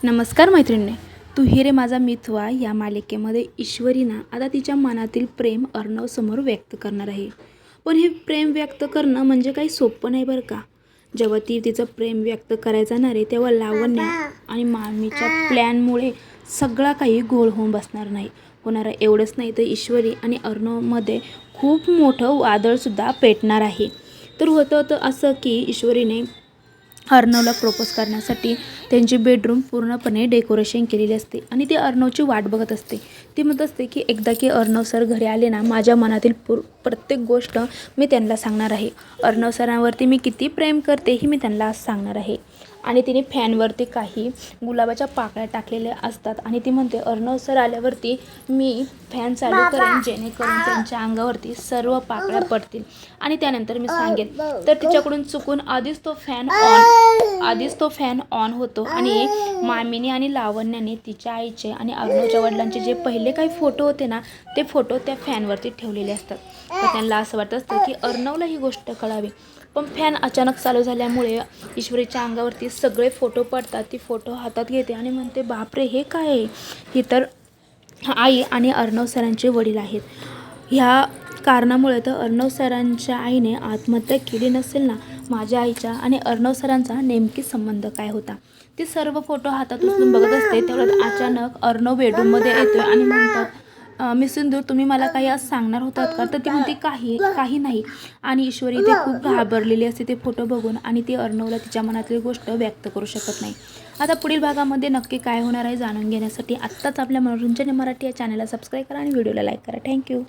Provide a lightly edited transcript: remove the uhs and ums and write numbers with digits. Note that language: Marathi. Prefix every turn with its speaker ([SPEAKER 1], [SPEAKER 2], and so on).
[SPEAKER 1] नमस्कार मैत्रिणी. तू ही रे माझा मिथवा या मालिकेमध्ये ईश्वरीना आता तिच्या मनातील प्रेम अर्णवसमोर व्यक्त करणार आहे. पण हे प्रेम व्यक्त करणं म्हणजे काही सोपं नाही बरं का. जेव्हा ती तिचं प्रेम व्यक्त करायला जाणार आहे तेव्हा लावण्या आणि मामीच्या प्लॅनमुळे सगळा काही घोळ होऊन बसणार नाही. होणार एवढंच नाही तर ईश्वरी आणि अर्णवमध्ये खूप मोठं वादळसुद्धा पेटणार आहे. तर होतं असं की ईश्वरीने अर्णवला प्रपोज करण्यासाठी त्यांची बेडरूम पूर्णपणे डेकोरेशन केलेली असते आणि ती अर्णवची वाट बघत असते. ती म्हणत असते की एकदा की अर्णव सर घरी आले ना, माझ्या मनातील प्रत्येक गोष्ट मी त्यांना सांगणार आहे. अर्णव सरांवरती मी किती प्रेम करते हे मी त्यांना आज सांगणार आहे. आणि तिने फॅनवरती काही गुलाबाच्या पाकळ्या टाकलेल्या असतात आणि ती म्हणते अर्णव सर आल्यावरती मी फॅन चालू करेन जेणेकरून त्यांच्या अंगावरती सर्व पाकळ्या पडतील आणि त्यानंतर मी सांगेन. तर तिच्याकडून चुकून आधीच तो फॅन ऑन होतो आणि मामीने आणि लावण्याने तिच्या आईचे आणि अर्णवच्या वडिलांचे जे पहिले काही फोटो होते ना, ते फोटो त्या फॅनवरती ठेवलेले असतात. तर त्यांना असं वाटत असतं की अर्णवला ही गोष्ट कळावी. पण फॅन अचानक चालू झाल्यामुळे ईश्वरीच्या अंगावरती सगळे फोटो पडतात. ती फोटो हातात घेते आणि म्हणते बापरे, हे काय आहे? ही तर आई आणि अर्णव सरांचे वडील आहेत. ह्या कारणामुळे तर अर्णव सरांच्या आईने आत्महत्या केली नसेल ना. माझ्या आईच्या आणि अर्णव सरांचा नेमकी संबंध काय होता? ती सर्व फोटो हातात उचलून बघत असते. तेवढ्यात अचानक अर्णव बेडरूममध्ये येतोय आणि म्हणतात मिस सिंदूर, तुम्ही मला काही आज सांगणार होतात का? तर ती म्हणते काही नाही. आणि ईश्वरी ते खूप घाबरलेली असते ते फोटो बघून आणि ती अर्णवला तिच्या मनातली गोष्ट व्यक्त करू शकत नाही. आता पुढील भागामध्ये नक्की काय होणार आहे जाणून घेण्यासाठी आत्ताच आपल्या मनोरंजन मराठी या चॅनलला सबस्क्राईब करा आणि व्हिडिओला लाईक करा. थँक्यू.